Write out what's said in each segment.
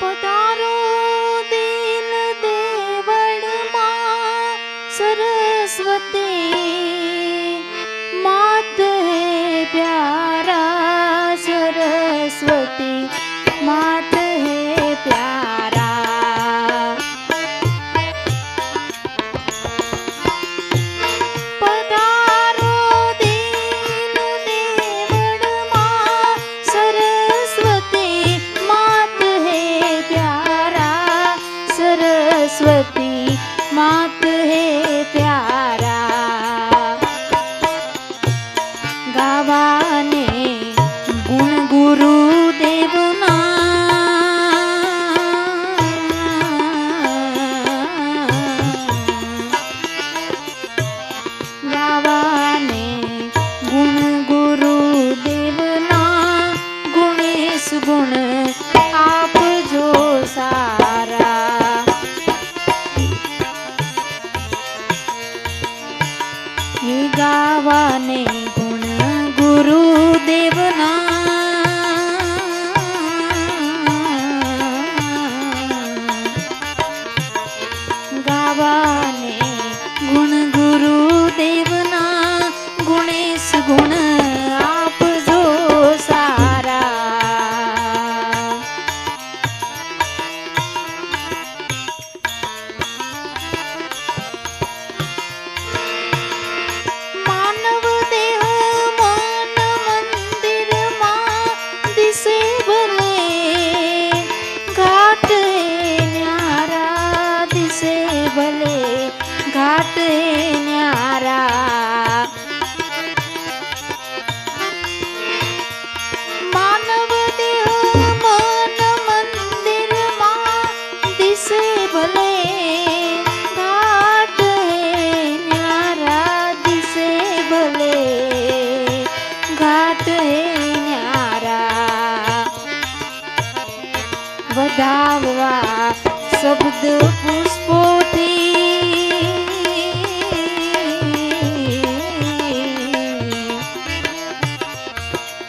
पधारो दीन देवड़ मां सरस्वती, मात है प्यारा सरस्वती, मात है प्यारा। पधारो दीन देवड़ मां सरस्वती, मात है प्यारा सरस्वती, मात है प्यारा। गावाने गुण गुरुदेवना, गावाने गुण गुरुदेवना, गुणेश गुण आप जो सारा। हे गावाने गुण गुरुदेवना, गावाने गुण गुरुदेवना, गुणेश गुण आप जो सारा। मानव देह मन मंदिर मां दिसे भले, घाट है न्यारा दिसे भले, घाट है न्यारा। मानव देह मन मंदिर मां दिसे भले, घाट है न्यारा दिसे भले, घाट है न्यारा। વધાવવા શબ્દ પુષ્પોથી,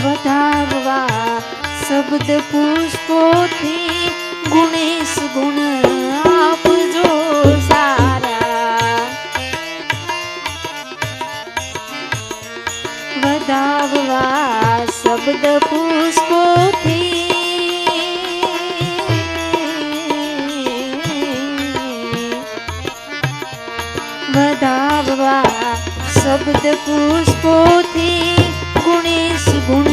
વધાવવા શબ્દ પુષ્પોથી, ગુણેશ ગુણ આપજો સારા। વધાવવા શબ્દ પુષ્પોથી, વધાવવા શબ્દ પુષ્પોથી, ગુણેશ ગુણ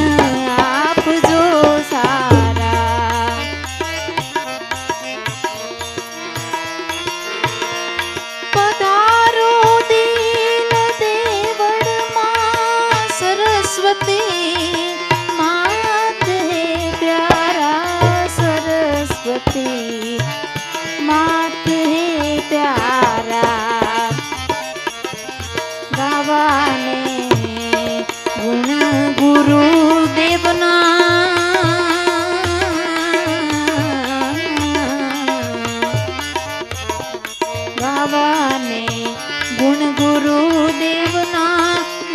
આપજો સારા। પધારો દીન દેવડ માં સરસ્વતી, માત હે પ્યારા સરસ્વતી, मात है प्यारा। गावाने गुण गुरुदेवना, गावाने गुण गुरुदेवना,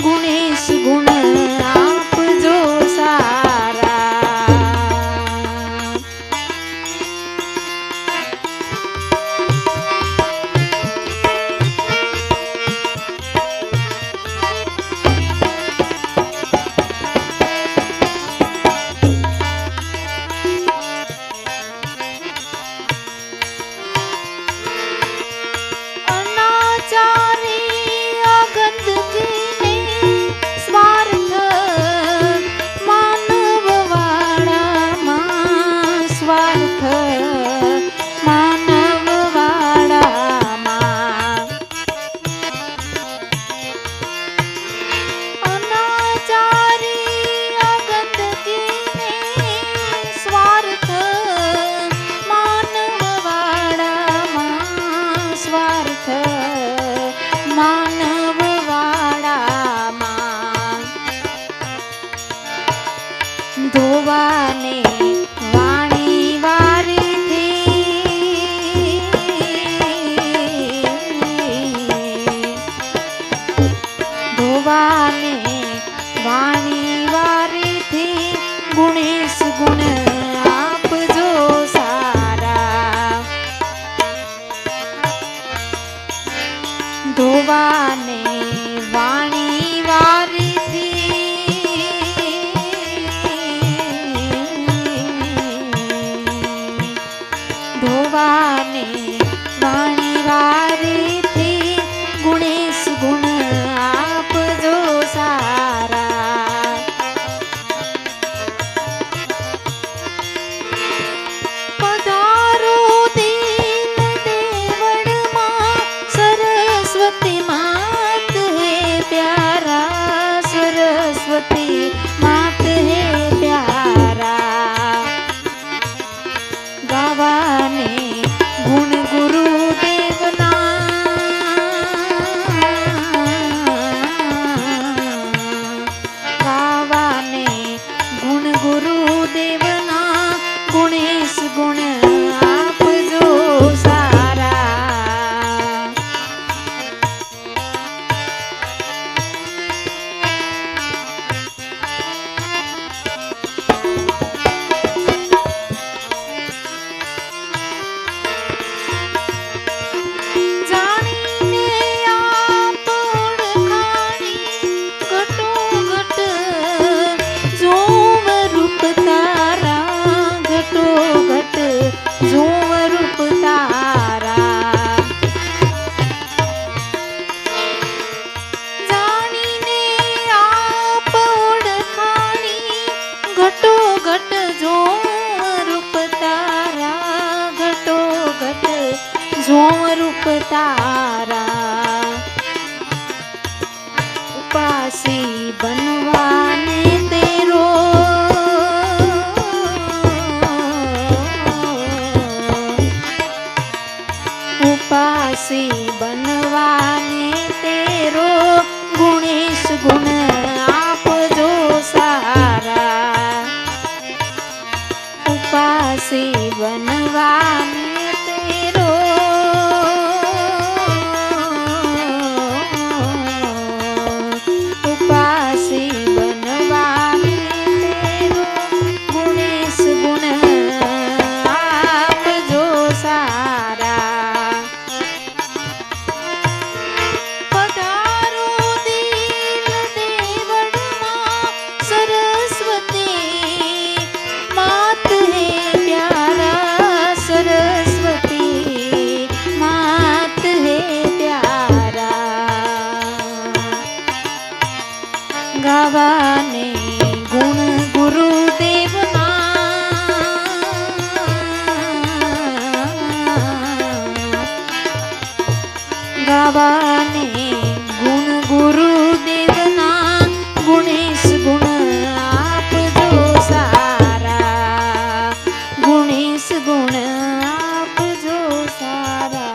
गुणेश गुण आप जो सारा। ગુણ આપજો સારા. જાણીને આપ ઓળખાણી ઘટોઘટ જોવ રૂપ તારા, ઘટોઘટ જોવ રૂપ તારા. જાણીને આપ ઓળખાણી ઘટોઘટ જોવ રૂપ તારા, ઘટોઘટ જોવ રૂપ તારા. ઉપાસી બનવાને તેરો ઉપાસી બનવાને તેરો ગુણેશ ગુણ આપજો સારા. ઉપાસી બનવાને તેરો ઉપાસી બનવાને તેરો ગુણેશ ગુણ આપજો સારા. પધારો દિલ દેવળમાં સરસ્વતી માત હે પ્યારા, સરસ્વતી માત હે પ્યારા. ગાવાને ગુણ ગુરુદેવના, ગાવાને ગુણ ગુરુદેવના ગુણેશ ગુણ આપજો સારા, ગુણેશ ગુણ આપજો સારા.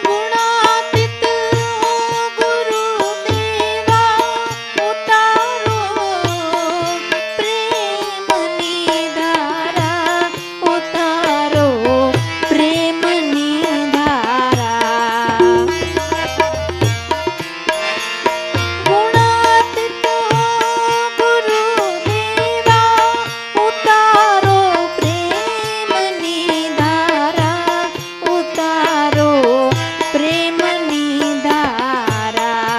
ગુણાતીત ગુરુદેવા ઉતારો પ્રેમની ધારા, ઉતારો પ્રેમની ધારા. ગુણાતીત ગુરુદેવા ઉતારો પ્રેમની ધારા, ઉતારો પ્રેમની ધારા.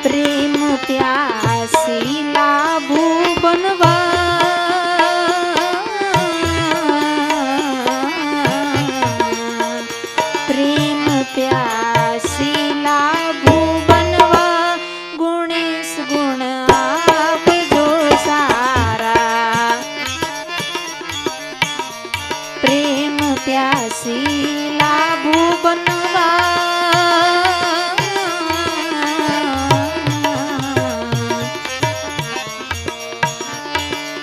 પ્રેમ પ્યાસી લાભુ બનવા, પ્રેમ પ્યાસી લાભુ બનવા ગુણેશ ગુણ આપજો સારા. પ્રેમ પ્યાસી લાભુ બનવા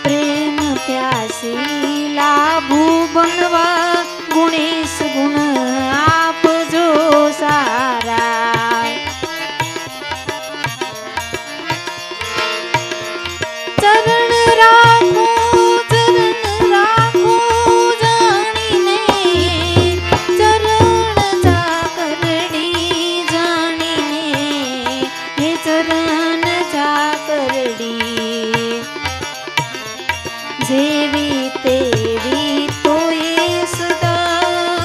પ્રેમ પ્યાસી લાભુ બનવા ગુણેશ ગુણ આપજો સારા. ચરણ રાખો જાણીને, ચરણ ચાકરડી જાણીને, હે ચરણ ચાકરડી. જેવી તેવી તોય સદા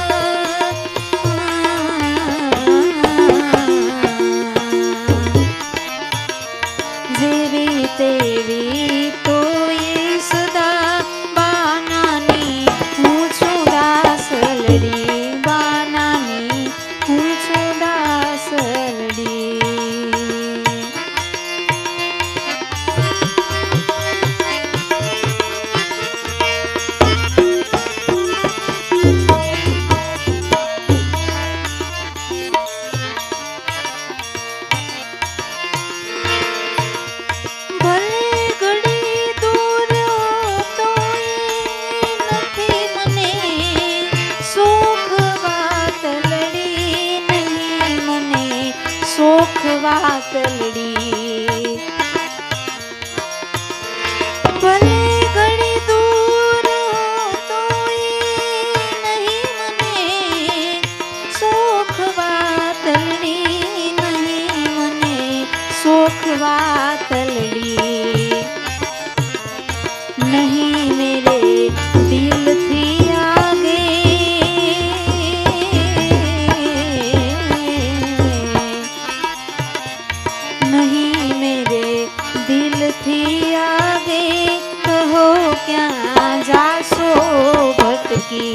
मटकी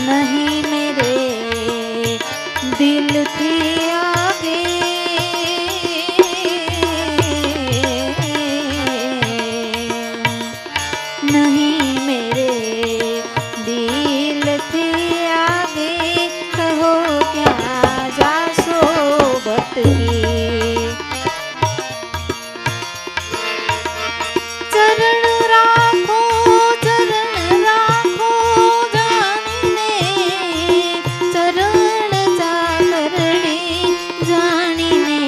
नहीं मेरे दिल थी आगे नहीं मेरे दिल थी आगे कहो क्या जासो भटकी चरण राखो जानीने चरण चाकरड़ी जानीने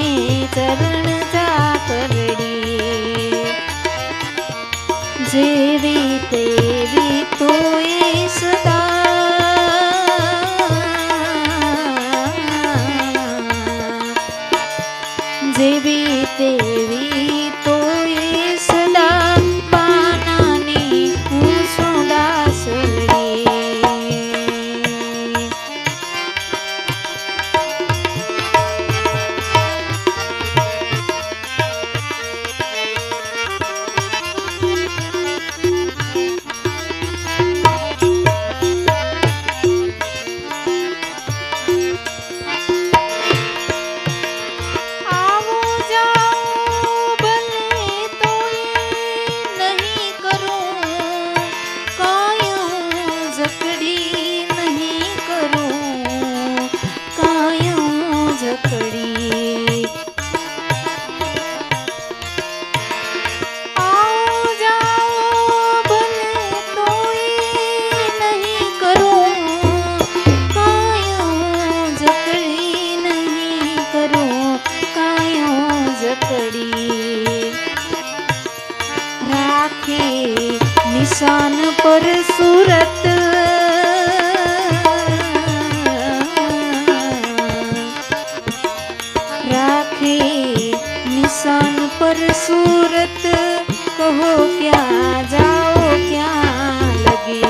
चरण चाकरड़ी जेवी तेवी तोय सदा जेवी तेवी तोय सदा पानानी હું છું દાસડી આવો જાઓ ભલે તોય નહીં કરું કાયું જકડી નહીં કરું કાયું જકડી આવો જાઓ ભલે તોય નહીં કરું કાયું જકડી નહીં કરું કાયું જકડી રાખે નિશાન પર સુરત રાખે નિશાન પર સુરત કહો ક્યાં જાઓ ક્યાં લગે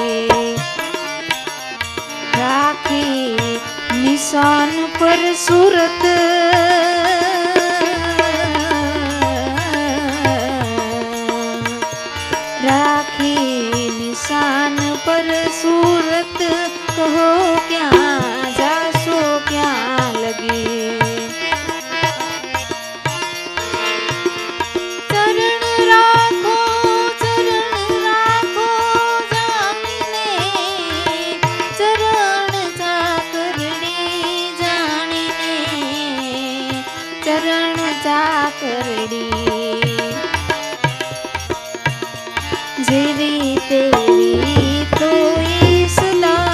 રાખે નિશાન પર સુરત રાખે નિશાન પર સુરત કહો ક્યાં જાશો ક્યાં લગે ચરણ રાખો જાણીને ચરણ ચાકરડી જાણીને ચરણ ચાકરડી જેવી તેવી તોય સદા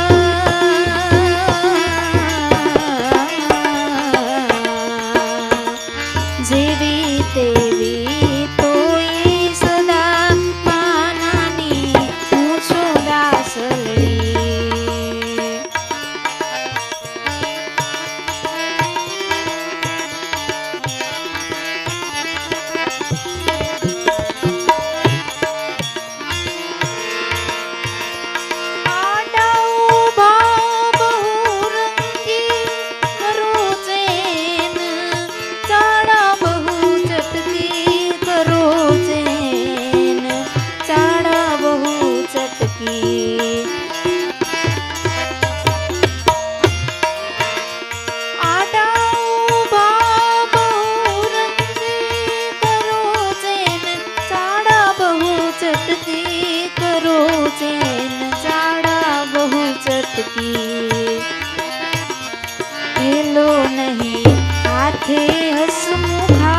જેવી તેવી તોય સદા પાનાની હું છું દાસડી हेलो नहीं हाथे हसमुखा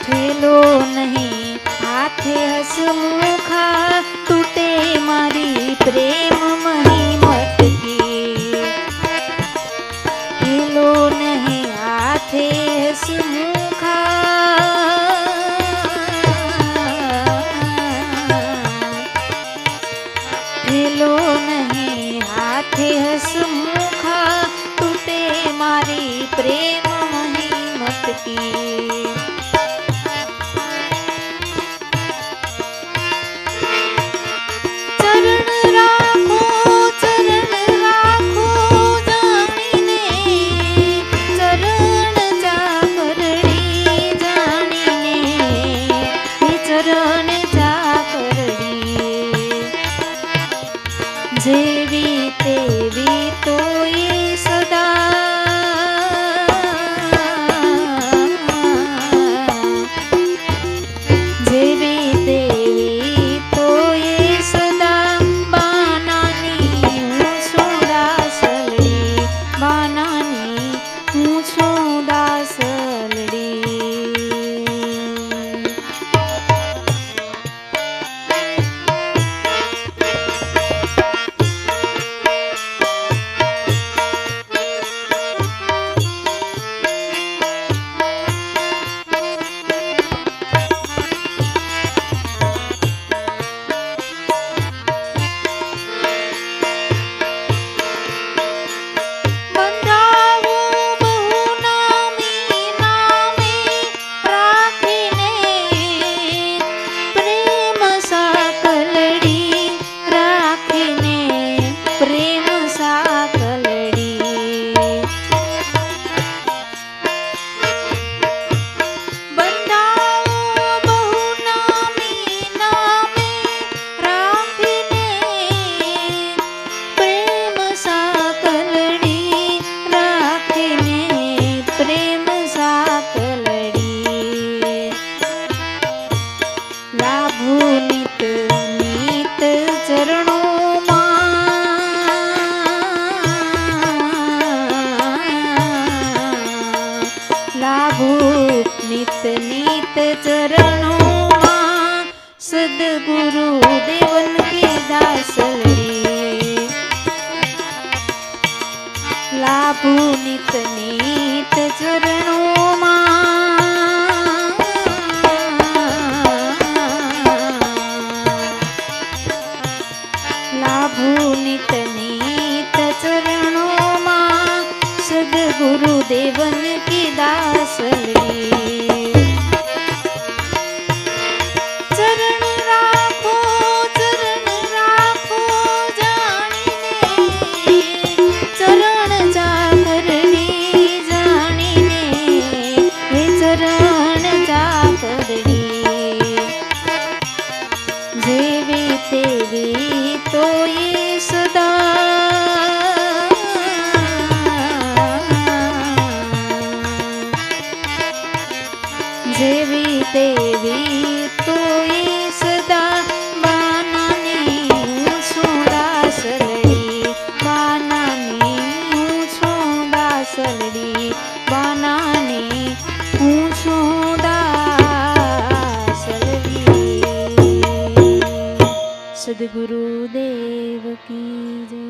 ठेलो नहीं हाथे हसमुखा तूटे मारी प्रेम मही मटकी हेलो नहीं हाथे हसमुखा चरणों मां सदगुरु देवन के दास लड़े लाभू नित नीत चरणों मां लाभू नित नीत चरणों मां सदगुरु देवन